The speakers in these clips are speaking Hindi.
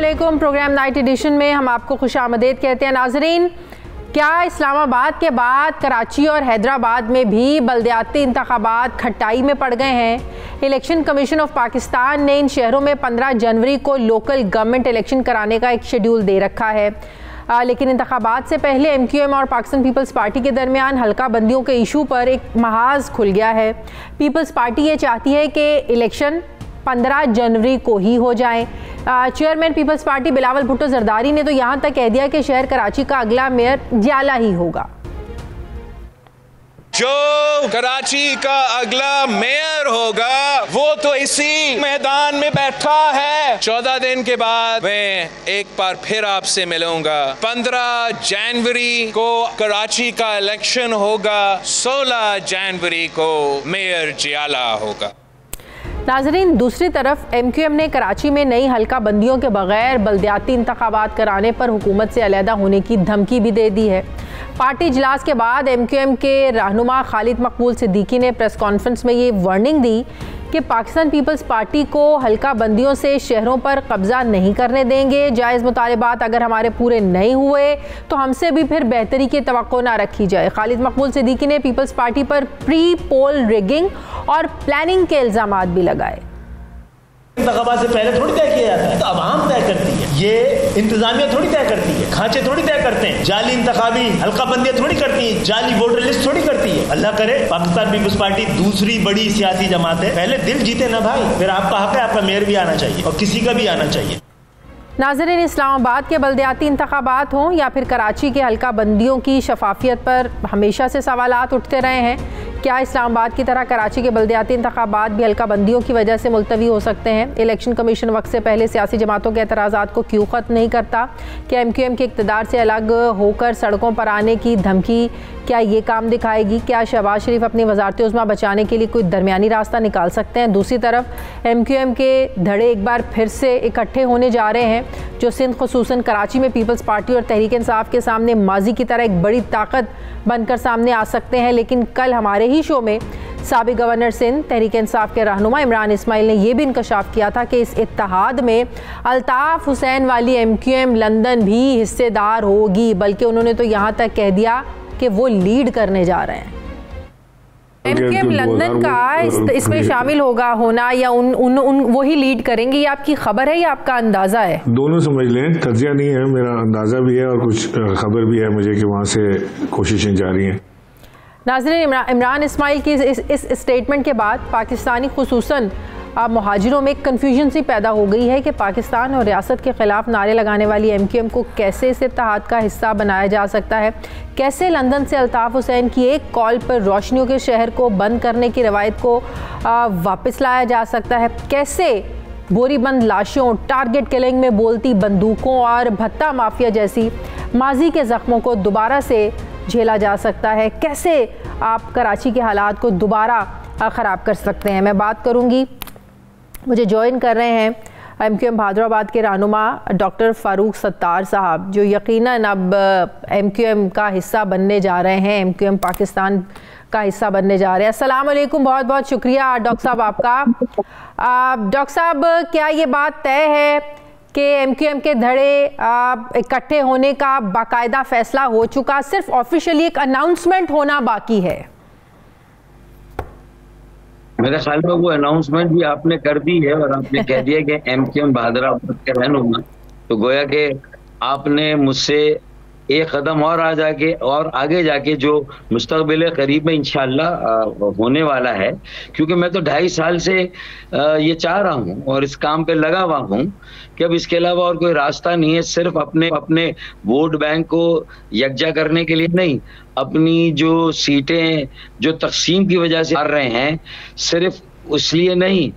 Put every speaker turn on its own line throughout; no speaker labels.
अस्सलामुअलैकुम। प्रोग्राम नाइट एडिशन में हम आपको खुशामदीद कहते हैं। नाजरीन, क्या इस्लामाबाद के बाद कराची और हैदराबाद में भी बल्दियाती इंतखाबात खटाई में पड़ गए हैं? इलेक्शन कमीशन ऑफ पाकिस्तान ने इन शहरों में 15 जनवरी को लोकल गवर्नमेंट इलेक्शन कराने का एक शेड्यूल दे रखा है, लेकिन इंतखाबात से पहले MQM और पाकिस्तान पीपल्स पार्टी के दरमियान हल्का बंदियों के इशू पर एक महाज खुल गया है। पीपल्स पार्टी ये चाहती है कि इलेक्शन 15 जनवरी को ही हो जाए। चेयरमैन पीपल्स पार्टी बिलावल भुट्टो जरदारी ने तो यहाँ तक कह दिया कि शहर कराची का अगला मेयर जियाला ही होगा।
जो कराची का अगला मेयर होगा वो तो इसी मैदान में बैठा है। 14 दिन के बाद मैं एक बार फिर आपसे मिलूंगा। 15 जनवरी को कराची का इलेक्शन होगा, 16 जनवरी को मेयर जियाला होगा।
नाजरीन, दूसरी तरफ MQM ने कराची में नई हल्का बंदियों के बगैर बल्दियाती इंतखाबात कराने पर हुकूमत से अलहदा होने की धमकी भी दे दी है। पार्टी इजलास के बाद MQM के रहनुमा खालिद मकबूल सिद्दीकी ने प्रेस कॉन्फ्रेंस में ये वार्निंग दी कि पाकिस्तान पीपल्स पार्टी को हल्का बंदियों से शहरों पर कब्जा नहीं करने देंगे। जायज़ मुतालबात अगर हमारे पूरे नहीं हुए तो हमसे भी फिर बेहतरी की तवक्को ना रखी जाए। खालिद मकबूल सिद्दीकी ने पीपल्स पार्टी पर प्री पोल रिगिंग और प्लानिंग के इल्ज़ामात भी लगाए।
इंतखाबात से पहले थोड़ी तय किया जाता है, तो अवाम तय करती है, ये इंतजामिया थोड़ी तय करती है, खांचे थोड़ी तय करते हैं, जाली इंतखाबी हल्का बंदियां थोड़ी करती है, जाली वोटर लिस्ट थोड़ी करती है। अल्लाह करे पाकिस्तान पीपल्स पार्टी दूसरी बड़ी सियासी जमात है, पहले दिल जीते ना भाई, फिर आपका हक है, आपका मेयर भी आना चाहिए और किसी का भी आना चाहिए।
नाज़रीन, इस्लामाबाद के बल्दियाती इंतखाबात हों या फिर कराची के हल्का बंदियों की शफाफियत पर हमेशा से सवालात उठते रहे हैं। क्या इस्लामाबाद की तरह कराची के बल्दियाती इंतखाबात भी हल्का बंदियों की वजह से मुलतवी हो सकते हैं? इलेक्शन कमीशन वक्त से पहले सियासी जमातों के एतराज़ात को क्यों ख़त्म नहीं करता? क्या MQM के इक़्तिदार से अलग होकर सड़कों पर आने की धमकी क्या ये काम दिखाएगी? क्या शहबाज शरीफ अपनी वज़ारत उज़्मा बचाने के लिए कोई दरमियानी रास्ता निकाल सकते हैं? दूसरी तरफ MQM के धड़े एक बार फिर से इकट्ठे होने जा रहे हैं, जो सिंध खुसूसन कराची में पीपल्स पार्टी और तहरीक इंसाफ के सामने माजी की तरह एक बड़ी ताकत बनकर सामने आ सकते हैं। लेकिन कल हमारे ही शो में साबिक गवर्नर सिंध तहरीक इंसाफ के रहनुमा इमरान इस्माइल ने यह भी इंकशाफ किया था कि इस इत्तेहाद में अल्ताफ़ हुसैन वाली MQM लंदन भी हिस्सेदार होगी, बल्कि उन्होंने तो यहाँ तक कह दिया कि वो लीड करने जा रहे हैं। MQM लंदन का इसमें शामिल होना या वो ही लीड करेंगे, ये आपकी खबर है या आपका अंदाजा है? दोनों
समझ लें, तज्जिया नहीं है, मेरा अंदाजा भी है और कुछ खबर भी है मुझे कि वहाँ से कोशिशें जारी हैं।
नाज़रीन, इमरान इस्माइल की इस स्टेटमेंट के बाद पाकिस्तानी खुसूसन मुहाजिरों में कन्फ्यूजन सी पैदा हो गई है कि पाकिस्तान और रियासत के ख़िलाफ़ नारे लगाने वाली MQM को कैसे इस इत्तेहाद का हिस्सा बनाया जा सकता है? कैसे लंदन से अल्ताफ़ हुसैन की एक कॉल पर रोशनियों के शहर को बंद करने की रवायत को वापस लाया जा सकता है? कैसे बोरीबंद लाशों, टारगेट किलिंग में बोलती बंदूकों और भत्ता माफिया जैसी माजी के ज़ख्मों को दोबारा से झेला जा सकता है? कैसे आप कराची के हालात को दोबारा ख़राब कर सकते हैं? मैं बात करूँगी, मुझे ज्वाइन कर रहे हैं MQM भादराबाद के रहनुमा डॉक्टर फ़ारूक सत्तार साहब, जो यकीनन अब MQM का हिस्सा बनने जा रहे हैं, MQM पाकिस्तान का हिस्सा बनने जा रहे हैं। अस्सलाम वालेकुम, बहुत बहुत शुक्रिया डॉक्टर साहब आपका। डॉक्टर साहब, क्या ये बात तय है कि MQM के धड़े इकट्ठे होने का बाकायदा फैसला हो चुका, सिर्फ ऑफिशियली एक अनाउंसमेंट होना बाकी है?
मेरे ख्याल में वो अनाउंसमेंट भी आपने कर दी है और आपने कह दिया कि MQM भादराबाद के रहनुमा, तो गोया कि आपने मुझसे एक कदम और आगे जाके जो मुस्तकबिल करीब में इंशाअल्लाह होने वाला है, क्योंकि मैं तो 2.5 साल से ये चाह रहा हूँ और इस काम पे लगा हुआ हूँ कि अब इसके अलावा और कोई रास्ता नहीं है। सिर्फ अपने वोट बैंक को यकजा करने के लिए नहीं, अपनी जो सीटें जो तकसीम की वजह से हार रहे हैं, सिर्फ इसलिए नहीं,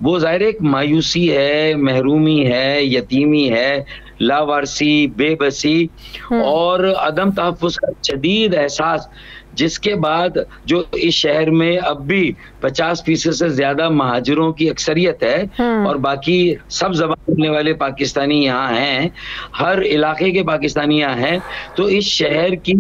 वो ज़ाहिर एक मायूसी है, महरूमी है, यतीमी है, लावारसी, बेबसी और अदम तहफ़्फ़ुज़ का शदीद एहसास, जिसके बाद जो इस शहर में अब भी 50% से ज्यादा महाजिरों की अक्सरियत है और बाकी सब ज़बान बोलने वाले पाकिस्तानी यहाँ हैं, हर इलाके के पाकिस्तानी यहाँ हैं। तो इस शहर की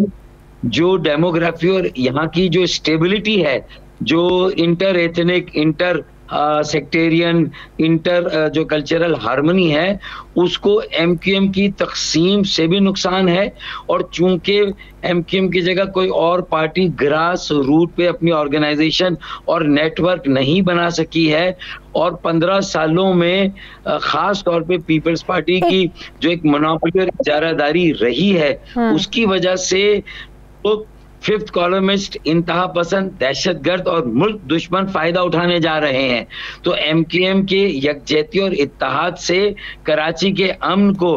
जो डेमोग्राफी और यहाँ की जो स्टेबिलिटी है, जो inter ethnic, inter sectarian inter जो कल्चरल हार्मनी है उसको एमक्यूएम की तकसीम से भी नुकसान है। और चूंकि एमक्यूएम की जगह कोई और पार्टी ग्रास रूट पे अपनी ऑर्गेनाइजेशन और नेटवर्क नहीं बना सकी है और 15 सालों में खास तौर पे पीपल्स पार्टी की जो एक मोनोपोली और इजारादारी रही है उसकी वजह से तो फिफ्थ कॉलमिस्ट इंतहा पसंद, दहशतगर्द और मुल्क दुश्मन फायदा उठाने जा रहे हैं। तो एमक्यूएम के यकजहती और इत्तेहाद से कराची के अमन को,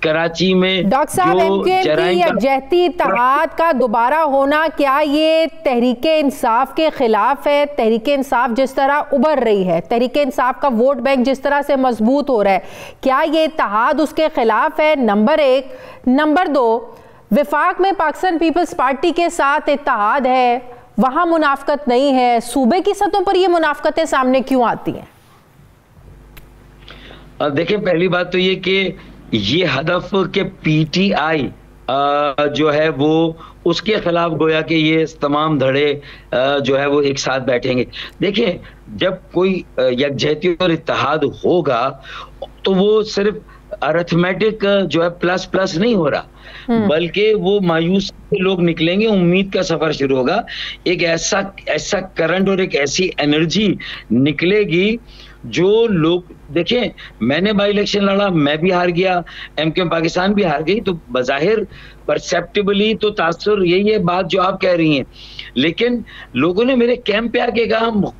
कराची में
डॉक्टर साहब एमक्यूएम की यकजहती इत्तेहाद का दोबारा होना, क्या ये तहरीके इंसाफ के खिलाफ है? तहरीके इंसाफ जिस तरह उभर रही है, तहरीके इंसाफ का वोट बैंक जिस तरह से मजबूत हो रहा है, क्या ये इत्तेहाद उसके खिलाफ है? नंबर एक। नंबर दो, विफाक में पाकिस्तान पीपल्स पार्टी के साथ इत्तेहाद है, वहां मुनाफकत नहीं है, सूबे की सतहों पर ये मुनाफकतें सामने क्यों आती हैं?
देखिए, पहली बात तो ये कि ये हदफ के पीटीआई जो है वो उसके खिलाफ गोया कि ये तमाम धड़े जो है वो एक साथ बैठेंगे। देखिए, जब कोई यकजहती और इत्तेहाद होगा तो वो सिर्फ अरिथमेटिक जो है प्लस प्लस नहीं हो रहा, बल्कि वो मायूस लोग निकलेंगे, उम्मीद का सफर शुरू होगा, एक ऐसा करंट और एक ऐसी एनर्जी निकलेगी जो लोग, देखें मैंने बाई इलेक्शन लड़ा, मैं भी हार गया, एमक्यूएम पाकिस्तान भी हार गई, तो बज़ाहिर परसेप्टिबली तो तासुर यही है बात जो आप कह रही हैं, लेकिन लोगों ने मेरे कैंप पे आके कहा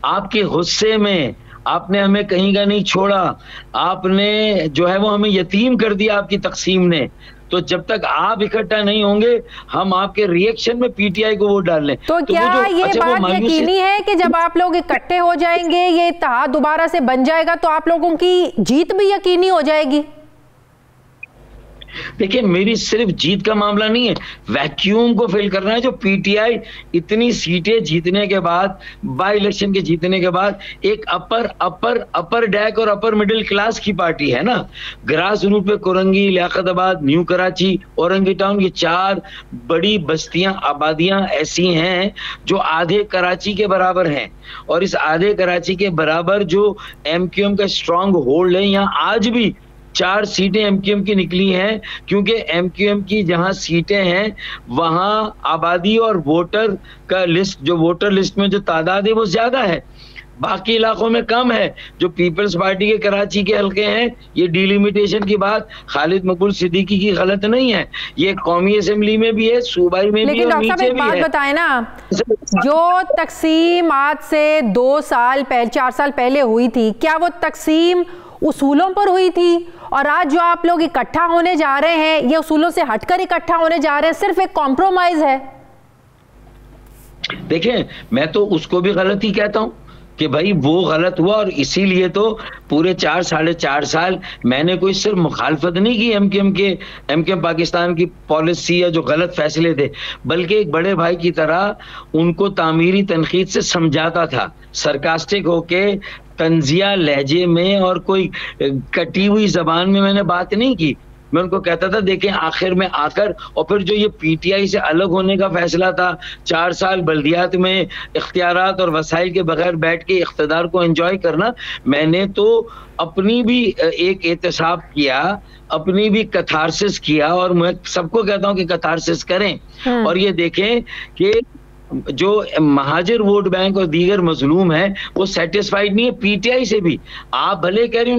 आपके गुस्से में आपने हमें कहीं का नहीं छोड़ा, आपने जो है वो हमें यतीम कर दिया आपकी तकसीम ने, तो जब तक आप इकट्ठा नहीं होंगे हम आपके रिएक्शन में पीटीआई को वोट डाल लें।
तो क्या ये बात यकीनी है कि जब आप लोग इकट्ठे हो जाएंगे, ये इत्तेहाद दोबारा से बन जाएगा, तो आप लोगों की जीत भी यकीनी हो जाएगी?
देखिए, मेरी सिर्फ जीत का मामला नहीं है, वैक्यूम को फिल करना है। जो पीटीआई इतनी सीटें जीतने के बाद, बाई इलेक्शन के जीतने के बाद, एक अपर डैक और अपर मिडिल क्लास की पार्टी है ना, ग्रास रूट पे कोरंगी, लियाकताबाद, न्यू कराची, औरंगी टाउन, ये 4 बड़ी बस्तियां, आबादियां ऐसी हैं जो आधे कराची के बराबर हैं, और इस आधे कराची के बराबर जो एमक्यूएम का स्ट्रॉन्ग होल्ड है, यहाँ आज भी 4 सीटें एमक्यूएम की निकली हैं, क्योंकि एमक्यूएम की जहां सीटें हैं वहां आबादी और वोटर का लिस्ट, जो वोटर लिस्ट में जो तादाद है वो ज्यादा है, बाकी इलाकों में कम है। जो पीपल्स पार्टी के कराची के हल्के हैं, ये डिलिमिटेशन की बात खालिद मकबूल सिद्दीकी की गलत नहीं है, ये कौमी असेंबली में भी है, सूबाई में भी है, और नीचे भी है।
बताए ना, जो तकसीम आज से 2 साल पहले, 4 साल पहले हुई थी, क्या वो तकसीम उसूलों पर हुई थी? और आज जो आप लोग इकट्ठा होने जा रहे हैं, ये उसूलों से हटकर इकट्ठा होने जा रहे हैं, सिर्फ एक कॉम्प्रोमाइज है? देखिए,
मैं तो उसको भी गलत ही कहता हूं कि भाई वो गलत हुआ, और इसीलिए तो पूरे 4-4.5 साल मैंने कोई सिर्फ मुखालफत नहीं की एमक्यूएम पाकिस्तान की पॉलिसी या जो गलत फैसले थे, बल्कि एक बड़े भाई की तरह उनको तामीरी तनकीद से समझाता था, सरकास्टिक होके, तंजिया लहजे में और कोई कटी हुई जबान में मैंने बात नहीं की। मैं उनको कहता था देखें आखिर में आकर, और फिर जो ये पीटीआई से अलग होने का फैसला था, 4 साल बल्दियात में इख्तियारात और वसाइल के बगैर बैठ के इख्तिदार को एंजॉय करना, मैंने तो अपनी भी एक एहतसाब किया, अपनी भी कथारसिस किया, और मैं सबको कहता हूँ कि कथारसिस करें। और ये देखें कि जो महाजिर वोट बैंक और दीगर मजलूम है वो सेटिस्फाइड नहीं है पीटीआई से भी। आप भले कह रहे हैं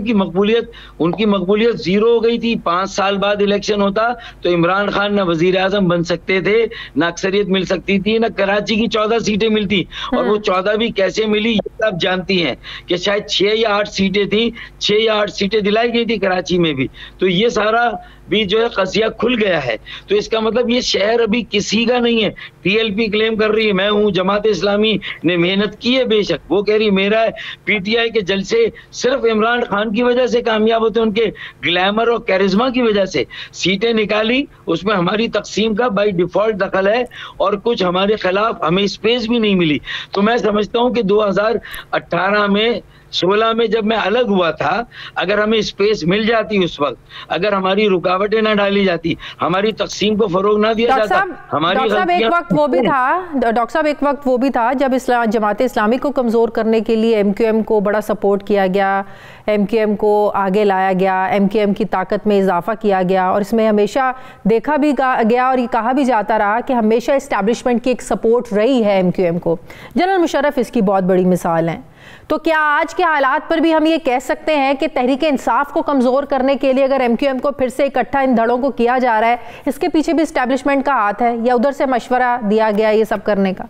उनकी मकबूलियत 0 हो गई थी, 5 साल बाद इलेक्शन होता तो इमरान खान ना वजीर आजम बन सकते थे, ना अक्सरियत मिल सकती थी, ना कराची की 14 सीटें मिलती, और वो 14 भी कैसे मिली ये आप जानती हैं कि शायद 6 या 8 सीटें थी, 6 या 8 सीटें दिलाई गई थी कराची में भी। तो ये सारा भी जो है कसिया खुल गया है। तो इसका मतलब ये शहर अभी किसी का नहीं है। टीएलपी क्लेम कर रही है मैं हूं, जमात इस्लामी ने मेहनत की है बेशक, वो कह रही मेरा है, पीटीआई के जलसे सिर्फ इमरान खान की वजह से कामयाब होते, उनके ग्लैमर और कैरिज्मा की वजह से सीटें निकाली, उसमें हमारी तकसीम का बाई डिफॉल्ट दखल है, और कुछ हमारे खिलाफ हमें स्पेस भी नहीं मिली। तो मैं समझता हूं कि 2018 में 16 में जब मैं अलग हुआ था, अगर हमें स्पेस मिल जाती उस वक्त, अगर हमारी रुकावट रुकावटें ना डाली जाती, हमारी तकसीम को फरोग ना दिया जाता। हमारी
डॉक्टर साहब एक वक्त वो भी था जब जमात इस्लामी को कमज़ोर करने के लिए MQM को बड़ा सपोर्ट किया गया, MQM को आगे लाया गया, MQM की ताकत में इजाफा किया गया, और इसमें हमेशा देखा भी गया और ये कहा भी जाता रहा कि हमेशा इस्टेब्लिशमेंट की एक सपोर्ट रही है MQM को। जनरल मुशर्रफ इसकी बहुत बड़ी मिसाल हैं। तो क्या आज के हालात पर भी हम ये कह सकते हैं कि तहरीक इंसाफ को कमज़ोर करने के लिए अगर MQM को फिर से इकट्ठा इन धड़ों को किया जा रहा है, इसके पीछे भी इस्टेब्लिशमेंट का हाथ है या उधर से मशवरा दिया गया ये सब करने का?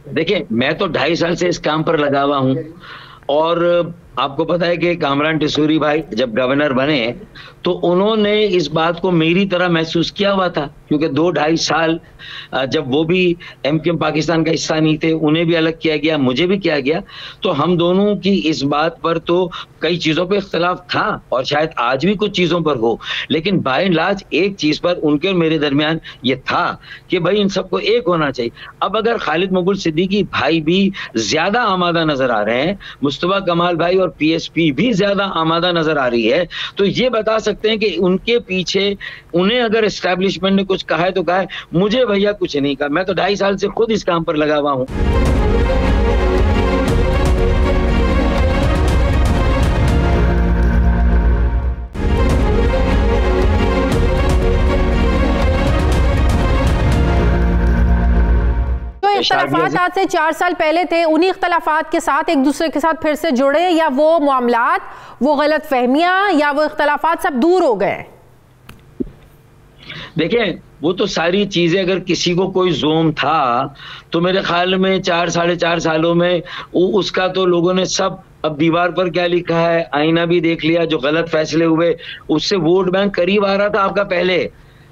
देखिए, मैं तो 2.5 साल से इस काम पर लगा हुआ हूँ, और आपको पता है कि कामरान टिसूरी भाई जब गवर्नर बने तो उन्होंने इस बात को मेरी तरह महसूस किया हुआ था, क्योंकि 2-2.5 साल जब वो भी MQM पाकिस्तान का हिस्सा नहीं थे, उन्हें भी अलग किया गया, मुझे भी किया गया, तो हम दोनों की इस बात पर तो कई चीजों पे इख्तिलाफ था और शायद आज भी कुछ चीजों पर हो, लेकिन बाय एंड लार्ज एक चीज पर उनके और मेरे दरमियान ये था कि भाई इन सबको एक होना चाहिए। अब अगर खालिद मकबूल सिद्दीकी भाई भी ज्यादा आमादा नजर आ रहे हैं, मुस्तफा कमाल भाई और PSP भी ज्यादा आमादा नजर आ रही है, तो ये बता सकते हैं कि उनके पीछे उन्हें अगर एस्टैब्लिशमेंट ने कुछ कहा है तो कहा है, मुझे भैया कुछ नहीं कहा। मैं तो 2.5 साल से खुद इस काम पर लगा हुआ हूं।
इख्तलाफात आज से 4 साल पहले थे, उन्हीं इख्तलाफात के साथ एक दूसरे के साथ फिर से जुड़े, या वो मामलात, वो गलत फहमियां या वो इख्तलाफात सब दूर हो गए?
देखिए, वो तो सारी चीजें, अगर किसी को कोई जोम था तो मेरे ख्याल में 4-4.5 सालों में उसका तो लोगों ने सब, अब दीवार पर क्या लिखा है, आईना भी देख लिया, जो गलत फैसले हुए उससे वोट बैंक करीब आ रहा था आपका पहले।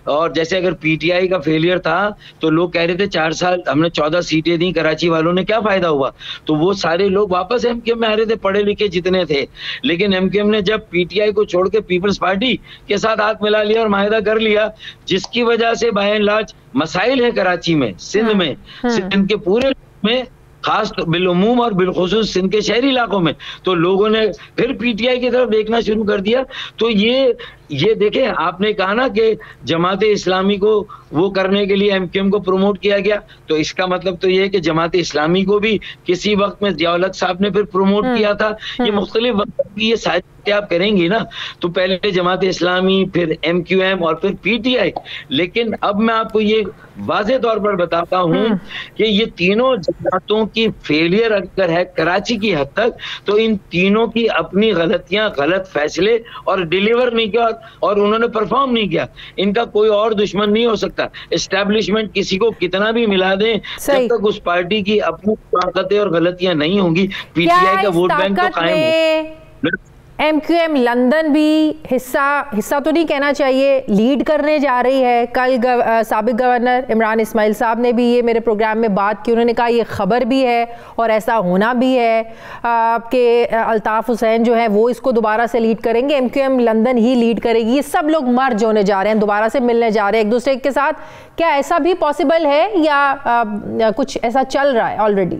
और जैसे अगर PTI का फेलियर था तो लोग कह रहे थे 4 साल हमने 14 सीटें दी, कराची वालों ने क्या फायदा हुआ, तो वो सारे लोग वापस MQM में आ रहे थे, पढ़े लिखे जितने थे। लेकिन MQM ने जब PTI को छोड़ के पीपल्स पार्टी के साथ हाथ मिला लिया और माहिदा कर लिया, जिसकी वजह से बाय एंड लार्ज मसाइल है कराची में, सिंध में, सिंध के पूरे में, खास बिलउमूम और बिलखुसूस सिंध के शहरी इलाकों में, तो लोगों ने फिर PTI की तरफ देखना शुरू कर दिया। तो ये देखें, आपने कहा ना कि जमात इस्लामी को वो करने के लिए MQM को प्रमोट किया गया, तो इसका मतलब तो ये है कि जमात इस्लामी को भी किसी वक्त में ज़िया-उल-हक साहब ने फिर प्रमोट किया था। ये मुख्तलिफ वक्त की ये सारी आप करेंगी ना, तो पहले जमात इस्लामी, फिर MQM और फिर PTI। लेकिन अब मैं आपको ये वाज़े तौर पर बताता हूँ कि ये तीनों जमातों की फेलियर अगर है कराची की हद तक, तो इन तीनों की अपनी गलतियां, गलत फैसले और डिलीवर नहीं किया और उन्होंने परफॉर्म नहीं किया। इनका कोई और दुश्मन नहीं हो सकता। एस्टैब्लिशमेंट किसी को कितना भी मिला दे, जब तक उस पार्टी की अपनी ताकतें और गलतियां नहीं होंगी, PTI का वोट बैंक तो कायम हो।
MQM लंदन भी हिस्सा तो नहीं कहना चाहिए, लीड करने जा रही है। कल साबिक गवर्नर इमरान इस्माइल साहब ने भी ये मेरे प्रोग्राम में बात की, उन्होंने कहा ये खबर भी है और ऐसा होना भी है कि अल्ताफ़ हुसैन जो है वो इसको दोबारा से लीड करेंगे, MQM लंदन ही लीड करेगी। ये सब लोग मर्ज होने जा रहे हैं, दोबारा से मिलने जा रहे हैं एक दूसरे के साथ। क्या ऐसा भी पॉसिबल है या कुछ ऐसा चल रहा है ऑलरेडी?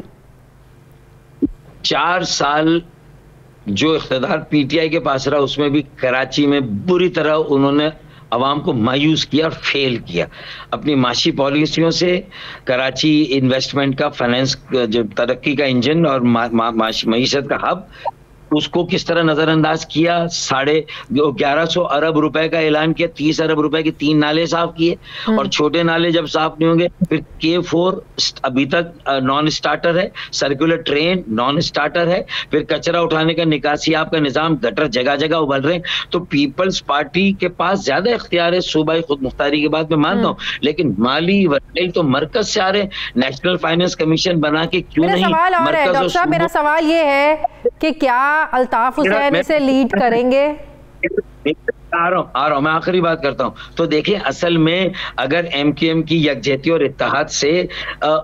4 साल जो इख्तिदार PTI के पास रहा, उसमें भी कराची में बुरी तरह उन्होंने अवाम को मायूस किया और फेल किया। अपनी माशी पॉलिसियों से कराची इन्वेस्टमेंट का, फाइनेंस, जो तरक्की का इंजन और मईशत का हब, उसको किस तरह नजरअंदाज किया। 1150 अरब रुपए का ऐलान किया, 30 अरब रुपए के 3 नाले साफ किए, और छोटे नाले जब साफ नहीं होंगे, फिर K4 अभी तक नॉन स्टार्टर है, सर्कुलर ट्रेन नॉन स्टार्टर है, फिर कचरा उठाने का निकासी आपका निजाम, गटर जगह जगह उबल रहे हैं। तो पीपल्स पार्टी के पास ज्यादा इख्तियार है सूबाई खुद मुख्तारी के बाद, मैं मानता हूँ, लेकिन माली वसाइल तो मरकज से आ रहे हैं। नेशनल फाइनेंस कमिशन बना के क्यों नहीं?
डॉक्टर साहब, मेरा सवाल ये है कि क्या अल्ताफ हुसैन इसे लीड करेंगे?
आ रहा हूं, मैं आखिरी बात करता हूं। तो देखिए, असल में अगर MQM की यकजहती और इत्तेहाद से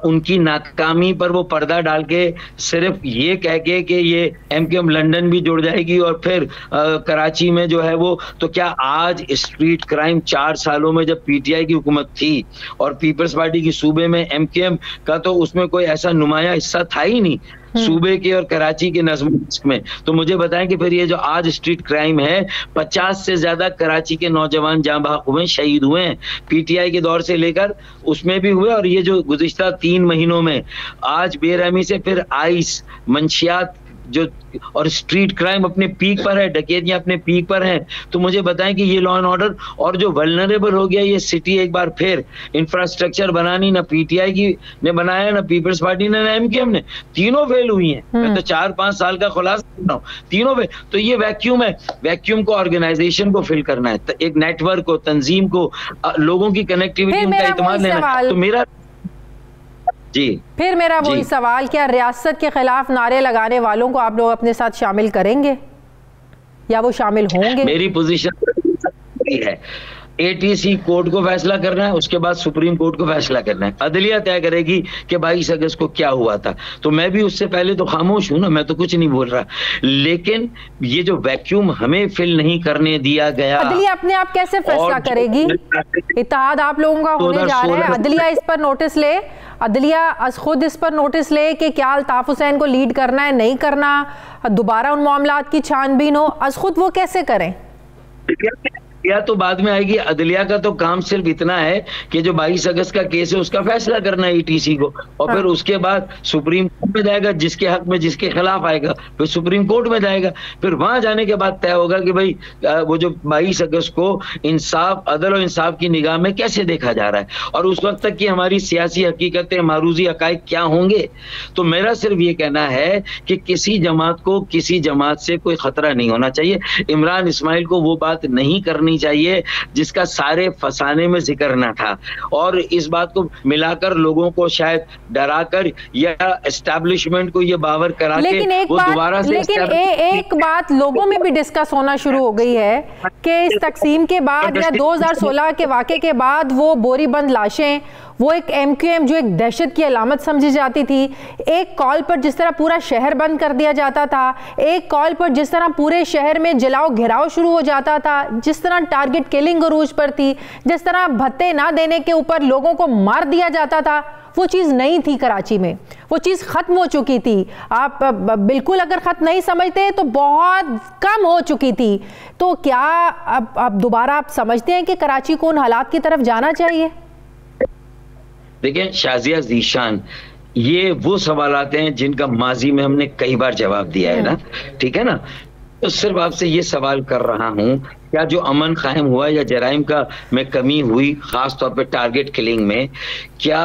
उनकी नाकामी पर वो पर्दा डाल के सिर्फ ये कह के कि ये MQM लंदन भी जुड़ जाएगी और फिर कराची में जो है वो, तो क्या आज स्ट्रीट क्राइम 4 सालों में जब PTI की हुकूमत थी और पीपल्स पार्टी की सूबे में MQM का, तो उसमें कोई ऐसा नुमाया हिस्सा था ही नहीं। सूबे के और कराची के नज़्म में। तो मुझे बताएं कि फिर ये जो आज स्ट्रीट क्राइम है, 50 से ज्यादा कराची के नौजवान जाँ बहक हुए, शहीद हुए हैं, पीटीआई के दौर से लेकर उसमें भी हुए, और ये जो गुज़िश्ता 3 महीनों में आज बेरहमी से फिर आइस, मंशियात जो और स्ट्रीट क्राइम अपने पीक पर है, डकैतियां अपने पीक पर हैं। तो मुझे बताएं कि ये लॉ एंड ऑर्डर और जो वल्नरेबल हो गया ये सिटी, एक बार फिर इंफ्रास्ट्रक्चर बनानी ना पीटीआई की ने बनाया, ना पीपल्स पार्टी ने, ना एमकेएम ने, तीनों फेल हुई हैं। मैं तो 4-5 साल का खुलासा कर रहा हूँ, तीनों फेल। तो ये वैक्यूम है, वैक्यूम को ऑर्गेनाइजेशन को फिल करना है, एक नेटवर्क को, तंजीम को, लोगों की कनेक्टिविटी, उनका इत्मीनान लेना। तो मेरा
फिर मेरा वही सवाल, क्या रियासत के खिलाफ नारे लगाने वालों को आप लोग अपने साथ शामिल करेंगे या वो शामिल होंगे?
मेरी पोजीशन है, एटीसी कोर्ट को फैसला करना है, उसके बाद सुप्रीम कोर्ट को फैसला करना है, अदलिया तय करेगी कि 22 अगस्त को क्या हुआ था। तो मैं भी उससे पहले तो खामोश हूं ना, मैं तो कुछ नहीं बोल रहा। लेकिन ये जो वैक्यूम हमें फिल नहीं करने दिया गया,
अदलिया अपने आप कैसे फैसला करेगी? इत्तेहाद आप लोगों का होने जा रहा है, अदलिया इस पर नोटिस ले, अदलिया खुद इस पर नोटिस ले कि क्या अल्ताफ हुसैन को लीड करना है, नहीं करना, दोबारा उन मामलात की छानबीन हो, अज खुद वो कैसे करें?
या तो बाद में आएगी। अदलिया का तो काम सिर्फ इतना है कि जो 22 अगस्त का केस है उसका फैसला करना है ईटीसी को, और फिर उसके बाद सुप्रीम कोर्ट में जाएगा, जिसके हक में जिसके खिलाफ आएगा फिर सुप्रीम कोर्ट में जाएगा। फिर वहां जाने के बाद तय होगा कि भाई वो जो 22 अगस्त को इंसाफ, अदल और इंसाफ की निगाह में कैसे देखा जा रहा है, और उस वक्त तक की हमारी सियासी हकीकतें, मारूजी हकाइक क्या होंगे। तो मेरा सिर्फ ये कहना है कि किसी जमात को किसी जमात से कोई खतरा नहीं होना चाहिए। इमरान इस्माइल को वो बात नहीं करनी चाहिए जिसका सारे फसाने में जिक्र ना था, और इस बात को मिलाकर लोगों को शायद डराकर या एस्टैब्लिशमेंट को ये बावर करा के वो दोबारा से।
लेकिन एक बात लोगों में भी डिस्कस होना शुरू हो गई है कि इस तकसीम के बाद या 2016 के वाक़े के बाद वो बोरीबंद लाशें, वो एक एमक्यूएम जो एक दहशत की अलामत समझी जाती थी, एक कॉल पर जिस तरह पूरा शहर बंद कर दिया जाता था, एक कॉल पर जिस तरह पूरे शहर में जलाओ घिराव शुरू हो जाता था, जिस तरह टारगेट किलिंग अरूज पर थी, जिस तरह भत्ते ना देने के ऊपर लोगों को मार दिया जाता था, वो चीज़ नहीं थी कराची में, वो चीज़ ख़त्म हो चुकी थी। आप बिल्कुल अगर ख़त्म नहीं समझते तो बहुत कम हो चुकी थी। तो क्या अब दोबारा आप समझते हैं कि कराची को उन हालात की तरफ जाना चाहिए?
देखिए शाजिया ज़ीशान, ये वो सवालात हैं जिनका माजी में हमने कई बार जवाब दिया है ना, ठीक है ना। तो सिर्फ आपसे ये सवाल कर रहा हूं, क्या जो अमन कायम हुआ या जराइम का में कमी हुई, खास तौर पे टारगेट किलिंग में, क्या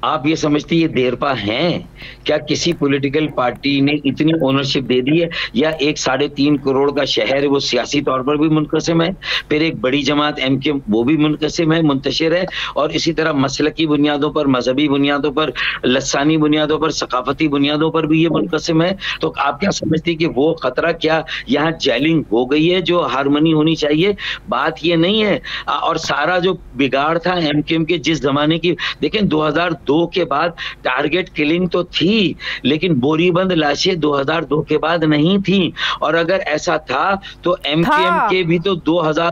आप ये समझती ये देरपा हैं? क्या किसी पॉलिटिकल पार्टी ने इतनी ओनरशिप दे दी है, या एक 3.5 करोड़ का शहर है वो सियासी तौर पर भी मुनकसिम है, फिर एक बड़ी जमात एमकेएम वो भी मुनकसिम है, मुंतशिर है, और इसी तरह मसलकी बुनियादों पर, मजहबी बुनियादों पर, लसानी बुनियादों पर, सकाफती बुनियादों पर भी ये मुनकसिम है। तो आप क्या समझती कि वो खतरा क्या यहाँ जेलिंग हो गई है जो हारमोनी होनी चाहिए? बात ये नहीं है। और सारा जो बिगाड़ था एमकेएम के जिस जमाने की, देखें 2002 के बाद टारगेट किलिंग तो थी, लेकिन बोरीबंद लाशें 2002 के बाद नहीं थी। और अगर ऐसा था तो एमकेएम के भी तो 2000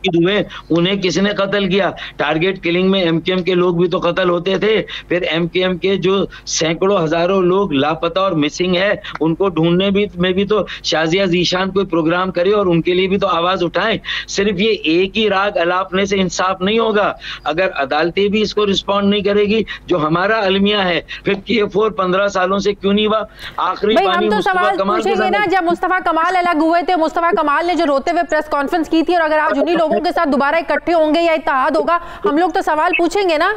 हुए, उन्हें किसने कत्ल किया? टारगेट किलिंग में एमकेएम के लोग भी तो कत्ल होते थे। फिर एमकेएम के जो सैकड़ों हजारों लोग लापता और मिसिंग है, उनको ढूंढने में भी तो शाजिया ज़ीशान कोई प्रोग्राम करे और उनके लिए भी तो आवाज उठाएं। सिर्फ ये एक ही राग अलापने से इंसाफ नहीं होगा। अगर अदालतें भी इसको रिस्पॉन्ड नहीं करेगी, जो हमारा अलमिया है, फिर K4 15 सालों से क्यों नहीं हुआ? आखिरी पानी
तो सवाल पूछेंगे ना, जब मुस्तफा कमाल अलग हुए थे, मुस्तफा कमाल ने जो रोते हुए प्रेस कॉन्फ्रेंस की थी, और अगर आज उन्हीं लोगों के साथ दोबारा इकट्ठे होंगे या इत्तेहाद होगा, हम लोग तो सवाल पूछेंगे ना।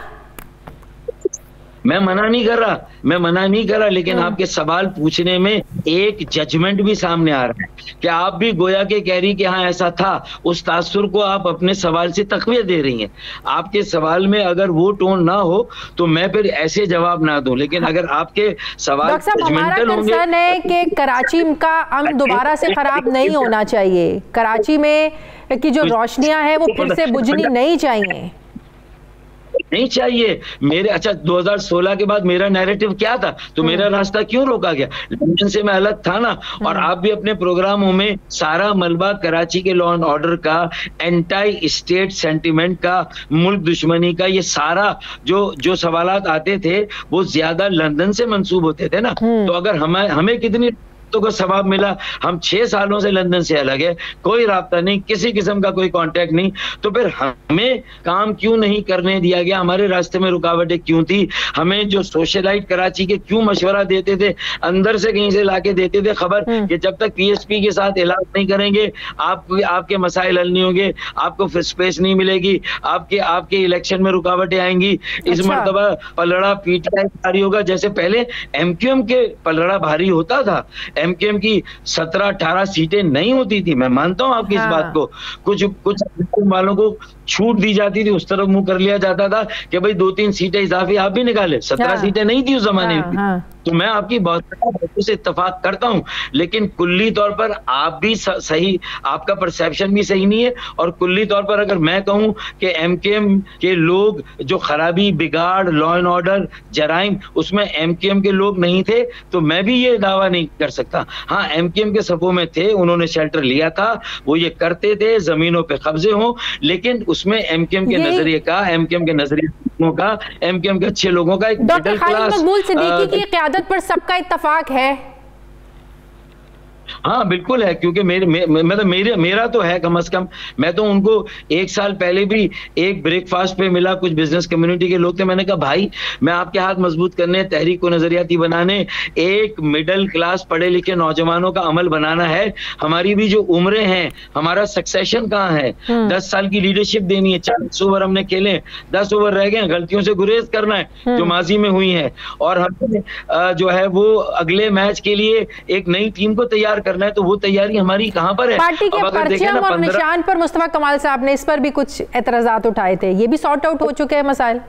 मैं मना नहीं कर रहा, लेकिन आपके सवाल पूछने में एक जजमेंट भी सामने आ रहा है कि आप भी गोया के कह रही कि हाँ ऐसा था, उस तासुर को आप अपने सवाल से तक़वियत दे रही हैं। आपके सवाल में अगर वो टोन ना हो तो मैं फिर ऐसे जवाब ना दूं, लेकिन अगर आपके सवाल
जजमेंटल होंगे। कंसर्न है कि कराची का अमन दोबारा से खराब नहीं होना चाहिए, कराची में की जो रोशनियां हैं वो फिर से बुझनी नहीं चाहिए।
नहीं चाहिए मेरे। अच्छा 2016 के बाद मेरा नैरेटिव क्या था, तो मेरा रास्ता क्यों रोका गया? लंदन से मैं अलग था ना। और आप भी अपने प्रोग्रामों में सारा मलबा कराची के लॉ एंड ऑर्डर का, एंटी स्टेट सेंटिमेंट का, मुल्क दुश्मनी का, ये सारा जो सवालात आते थे वो ज्यादा लंदन से मंसूब होते थे ना। तो अगर हमें कितनी को सवाब मिला, हम 6 सालों से लंदन से अलग है, कोई राब्ता नहीं, किसी किस्म का कोई कांटेक्ट नहीं, तो फिर हमें काम क्यों नहीं करने दिया गया? हमारे रास्ते में रुकावटें क्यों थी? हमें जो सोशलाइट कराची के क्यों मशवरा देते थे, अंदर से कहीं से लाके देते थे खबर कि जब तक पीएसपी के साथ इलाज नहीं करेंगे आपके मसाइल हल नहीं होंगे, आपको फिर स्पेस नहीं मिलेगी, आपके इलेक्शन में रुकावटें आएंगी। इस मरतबा पलड़ा पीटीआई भारी होगा, जैसे पहले एमक्यूएम के पलड़ा भारी होता था। एमकेएम की 17-18 सीटें नहीं होती थी, मैं मानता हूं आपकी इस बात को। कुछ वालों को छूट दी जाती थी, उस तरफ मुंह कर लिया जाता था कि भाई 2-3 सीटें इजाफी आप भी निकाले। 17 सीटें नहीं थी उस जमाने में। तो मैं आपकी बातों से इत्तेफाक करता हूं, लेकिन कुल्ली तौर पर आप भी सही, आपका परसेप्शन भी सही नहीं है। और कुल्ली तौर पर अगर मैं कहूं कि एमकेएम के लोग जो खराबी, बिगाड़, लॉ एंड ऑर्डर, जराइम, उसमें एमकेएम के लोग नहीं थे, तो मैं भी ये दावा नहीं कर सकता। हाँ, एमकेएम के सफों में थे, उन्होंने शेल्टर लिया था, वो ये करते थे, जमीनों पे कब्जे हों, लेकिन उसमें एमकेएम के नजरिए का, एमकेएम के नजरिए का, एमकेएम के अच्छे लोगों का एक मिडिल क्लास
क़यादत पर सबका इत्तफाक है।
हाँ बिल्कुल है, क्योंकि मेरा तो है कम से कम। मैं तो उनको 1 साल पहले भी एक ब्रेकफास्ट पे मिला, कुछ बिजनेस कम्युनिटी के लोग थे, मैंने कहा भाई मैं आपके हाथ मजबूत करने, तहरीक को नजरियाती बनाने, एक मिडिल क्लास पढ़े लिखे नौजवानों का अमल बनाना है। हमारी भी जो उम्रें हैं, हमारा सक्सेशन कहाँ है? 10 साल की लीडरशिप देनी है, 40 ओवर हमने खेले, 10 ओवर रह गए, गलतियों से गुरेज करना है जो माजी में हुई है, और हमें जो है वो अगले मैच के लिए एक नई टीम को तैयार करना है। तो वो तैयारी हमारी कहां पर है?
पार्टी के परचम और निशान पर मुस्तफा कमाल साहब ने इस पर भी कुछ एतराजात उठाए थे, ये भी सॉर्ट आउट हो चुके हैं मसाइल?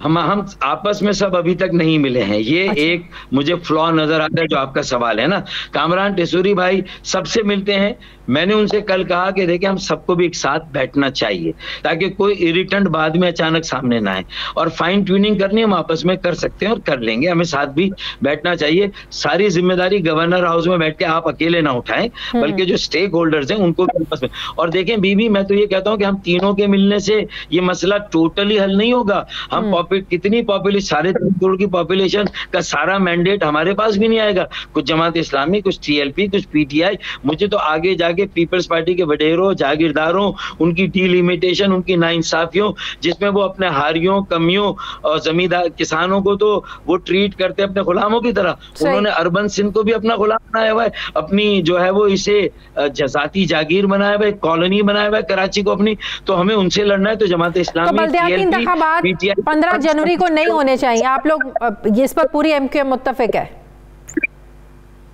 हम आपस में सब अभी तक नहीं मिले हैं। ये एक मुझे फ्लॉ नजर आता है जो आपका सवाल है ना। कामरान टेसूरी भाई सबसे मिलते हैं, मैंने उनसे कल कहा कि देखिए हम सबको भी एक साथ बैठना चाहिए ताकि कोई इरिटेंट बाद में अचानक सामने ना आए, और फाइन ट्यूनिंग करनी हम आपस में कर सकते हैं और कर लेंगे। हमें साथ भी बैठना चाहिए। सारी जिम्मेदारी गवर्नर हाउस में बैठ के आप अकेले ना उठाएं, बल्कि जो स्टेक होल्डर्स हैं उनको भी आपस में। और देखें बीबी, मैं तो ये कहता हूं कि हम तीनों के मिलने से ये मसला टोटली हल नहीं होगा। हम कितनी पॉपुलेशन, 3.5 करोड़ की पॉपुलेशन का सारा मैंडेट हमारे पास भी नहीं आएगा। कुछ जमात इस्लामी, कुछ टीएलपी, कुछ पीटीआई। मुझे तो आगे जाके पीपल्स पार्टी के वडेरों, जागीरदारों, उनकी डीलिमिटेशन, उनकी नाइंसाफियों, जिसमें वो अपने हारियों, कमियों और जमींदार किसानों को तो वो ट्रीट करते अपने गुलामों की तरह। उन्होंने अर्बन सिंध को भी अपना गुलाम बनाया हुआ है, अपनी जो है वो इसे जाती जागीर बनाया हुआ है, कॉलोनी बनाया हुआ है कराची को अपनी। तो हमें उनसे लड़ना है। तो जमात इस्लामी,
टीएलपी, 15 जनवरी को नहीं होने चाहिए। आप लोग इस पर पूरी एमक्यूएम मुत्तफिक है?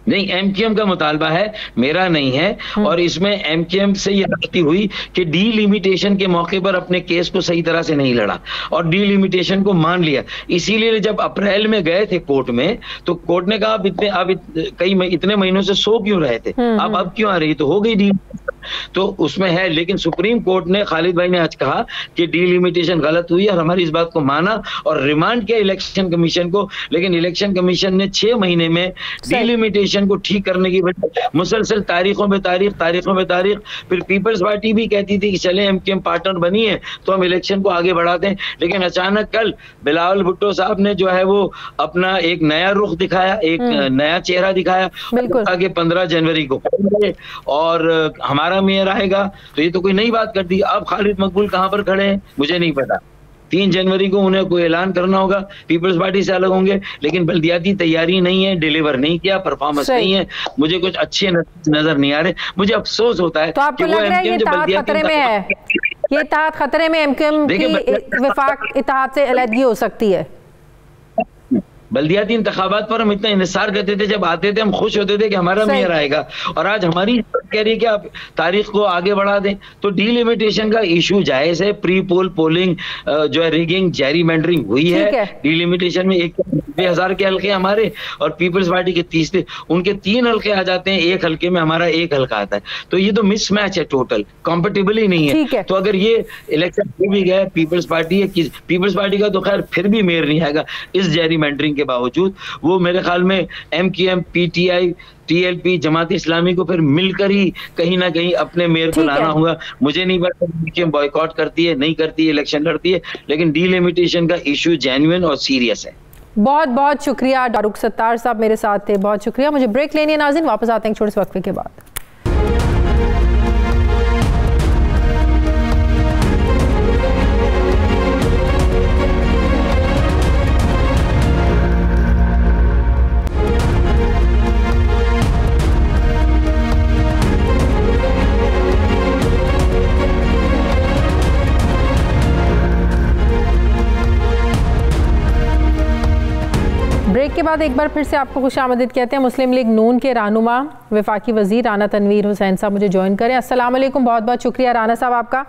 नहीं, एमक्यूएम का मुतालबा है, मेरा नहीं है। और इसमें एमक्यूएम से ये गलती हुई कि डीलिमिटेशन के मौके पर अपने केस को सही तरह से नहीं लड़ा और डीलिमिटेशन को मान लिया। इसीलिए जब अप्रैल में गए थे कोर्ट में, तो कोर्ट ने कहा आप इतने महीनों से सो क्यों रहे थे, अब क्यों आ रही? तो हो गई डील, तो उसमें है। लेकिन सुप्रीम कोर्ट ने, खालिद भाई ने आज कहा कि डीलिमिटेशन गलत हुई और हमारी इस बात को माना और रिमांड किया इलेक्शन कमीशन को। लेकिन इलेक्शन कमीशन ने 6 महीने में डीलिमिटेशन को ठीक करने की बजाय मुसलसल तारीखों में तारीख। फिर पीपल्स पार्टी भी कहती थी कि चले एमकेएम पार्टनर बनी है तो हम इलेक्शन को आगे बढ़ाते हैं। लेकिन अचानक कल बिलावल भुट्टो साहब ने जो है वो अपना एक नया रुख दिखाया, एक नया चेहरा दिखाया, 15 जनवरी को और हमारा मेयर आएगा। तो ये तो कोई नई बात कर दी। अब खालिद मकबूल कहां पर खड़े हैं मुझे नहीं पता। 3 जनवरी को उन्हें कोई ऐलान करना होगा, पीपल्स पार्टी से अलग होंगे। लेकिन बल्दियाती तैयारी नहीं है, डिलीवर नहीं किया, परफॉर्मेंस नहीं है, मुझे कुछ अच्छे नजर नहीं आ रहे। मुझे अफसोस होता है।
तो आपको लग रहा है ये इत्तेहाद खतरे में है? ये इत्तेहाद खतरे में, एमक्यूएम की वफाक इत्तेहाद से अलहदगी हो सकती है?
बल्दियाती इंतखाबात पर हम इतना इंतजार करते थे, जब आते थे हम खुश होते थे कि हमारा मेयर आएगा, और आज हमारी कह रही है कि आप तारीख को आगे बढ़ा दें, तो डिलिमिटेशन का इशू जायज है। प्री पोल पोलिंग जो है रिगिंग जेरीमेंडरिंग हुई है। डिलिमिटेशन में 1,90,000 के हल्के हमारे और पीपल्स पार्टी के तीसरे उनके 3 हल्के आ जाते हैं, 1 हल्के में हमारा 1 हल्का आता है। तो ये तो मिसमैच है, टोटल कंपेटेबल ही नहीं है। तो अगर ये इलेक्शन हो भी गया पीपल्स पार्टी है, पीपल्स पार्टी का तो खैर फिर भी मेयर नहीं आएगा इस जेरीमेंडरिंग के बावजूद। वो मेरे ख्याल में MQM, PTI, TLP, Jamaat Islami को फिर मिलकर ही कहीं ना कहीं अपने मेयर को लाना होगा। मुझे नहीं पता MQM बॉयकॉट करती है नहीं करती है, इलेक्शन लड़ती है, लेकिन डिलिमिटेशन का इशू जेन्युइन और सीरियस है।
बहुत बहुत शुक्रिया फारूक सत्तार साहब मेरे साथ थे, बहुत शुक्रिया। मुझे ब्रेक लेनी है नाज़रीन, वापस आते हैं छोटे से वक्फे के बाद। ब्रेक के बाद एक बार फिर से आपको खुशामदीद कहते हैं। मुस्लिम लीग नून के रहनुमा वफाकी वज़ीर राना तनवीर हुसैन साहब मुझे ज्वाइन करें। अस्सलाम वालेकुम, बहुत बहुत शुक्रिया राना साहब आपका।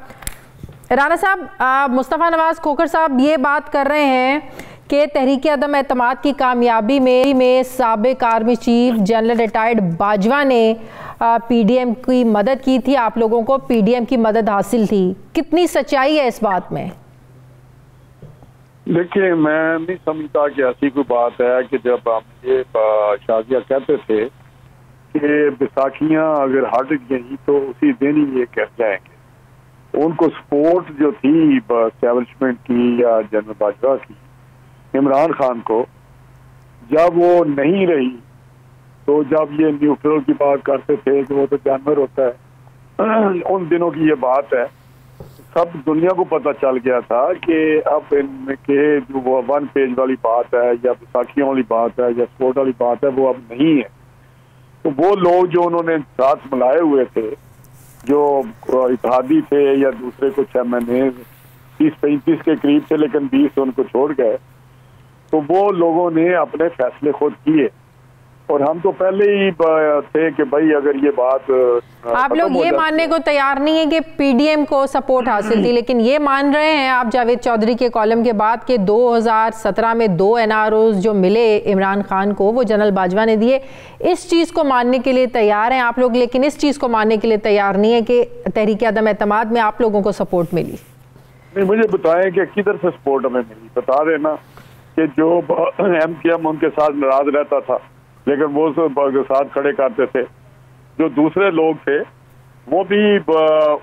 राना साहब, मुस्तफ़ा नवाज़ खोखर साहब ये बात कर रहे हैं कि तहरीक अदम एतमाद की कामयाबी में साबिक़ army chief general retired Bajwa ने PDM की मदद की थी, आप लोगों को PDM की मदद हासिल थी। कितनी सच्चाई है इस बात में?
देखिए, मैं नहीं समझता कि ऐसी कोई बात है कि जब हम ये शाजिया कहते थे कि बैसाखियाँ अगर हट गई तो उसी दिन ही ये कह जाएंगे। उनको सपोर्ट जो थी एस्टेब्लिशमेंट की या जनरल बाजवा की इमरान खान को, जब वो नहीं रही तो जब ये न्यूट्रल की बात करते थे कि वो तो जानवर होता है, उन दिनों की ये बात है। सब दुनिया को पता चल गया था कि अब इनके जो वो 1 पेज वाली बात है या बैसाखियों वाली बात है या स्पोर्ट वाली बात है वो अब नहीं है। तो वो लोग जो उन्होंने साथ मिलाए हुए थे, जो इत्तेहादी थे या दूसरे कुछ MNA 30-35 के करीब थे, लेकिन 20 उनको छोड़ गए, तो वो लोगों ने अपने फैसले खुद किए। और हम तो पहले ही थे कि भाई अगर ये बात
आप लोग ये मानने को तैयार नहीं है कि PDM को सपोर्ट हासिल थी, लेकिन ये मान रहे हैं आप जावेद चौधरी के कॉलम के बाद कि 2017 में 2 NROs जो मिले इमरान खान को वो जनरल बाजवा ने दिए। इस चीज़ को मानने के लिए तैयार हैं आप लोग, लेकिन इस चीज़ को मानने के लिए तैयार नहीं है कि तहरीक अदम एतमाद में आप लोगों को सपोर्ट मिली।
नहीं, मुझे बताएं कि किधर से सपोर्ट हमें मिली। बता रहे ना कि जो MQM उनके साथ नाराज रहता था लेकिन वो साथ खड़े करते थे, जो दूसरे लोग थे वो भी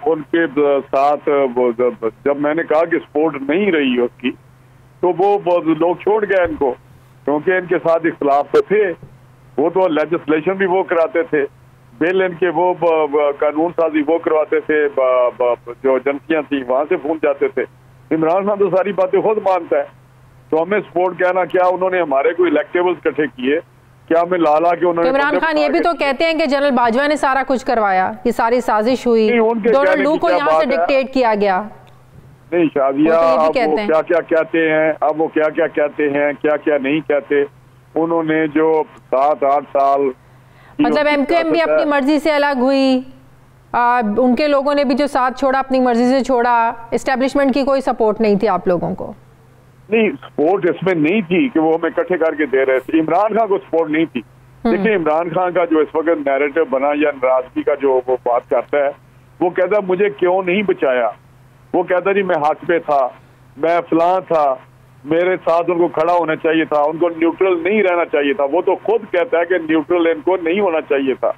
उनके साथ। जब मैंने कहा कि सपोर्ट नहीं रही उसकी, तो वो लोग छोड़ गए इनको, क्योंकि इनके साथ इख्तलाफ तो थे। वो तो लेजिस्लेशन भी वो कराते थे, बिल इनके वो कानून साजी वो करवाते थे, जो एजेंसियां थी वहां से भूल जाते थे। इमरान खान तो सारी बातें खुद मानता है, तो हमें सपोर्ट कहना क्या। उन्होंने हमारे कोई इलेक्टेबल्स इकट्ठे किए क्या, हमें लाला के उन्होंने।
इमरान खान ये भी तो कहते हैं कि जनरल बाजवा ने सारा कुछ करवाया, ये सारी साजिश हुई, डोनाल्ड लू को यहाँ से डिक्टेट किया गया।
नहीं शादिया, अब वो क्या क्या कहते हैं, अब वो क्या क्या कहते हैं, क्या क्या नहीं कहते। उन्होंने जो 7-8 साल
मतलब MQM भी अपनी मर्जी से अलग हुई, उनके लोगों ने भी जो साथ छोड़ा अपनी मर्जी से छोड़ा, एस्टेब्लिशमेंट की कोई सपोर्ट नहीं थी आप लोगों को?
नहीं, सपोर्ट इसमें नहीं थी कि वो हमें इकट्ठे करके दे रहे थे। इमरान खान को सपोर्ट नहीं थी। देखिए, इमरान खान का जो इस वक्त नैरेटिव बना या नाराजगी का जो वो बात करता है, वो कहता मुझे क्यों नहीं बचाया। वो कहता जी मैं हक पे था, मैं फलां था, मेरे साथ उनको खड़ा होना चाहिए था, उनको न्यूट्रल नहीं रहना चाहिए था। वो तो खुद कहता है कि न्यूट्रल इनको नहीं होना चाहिए था।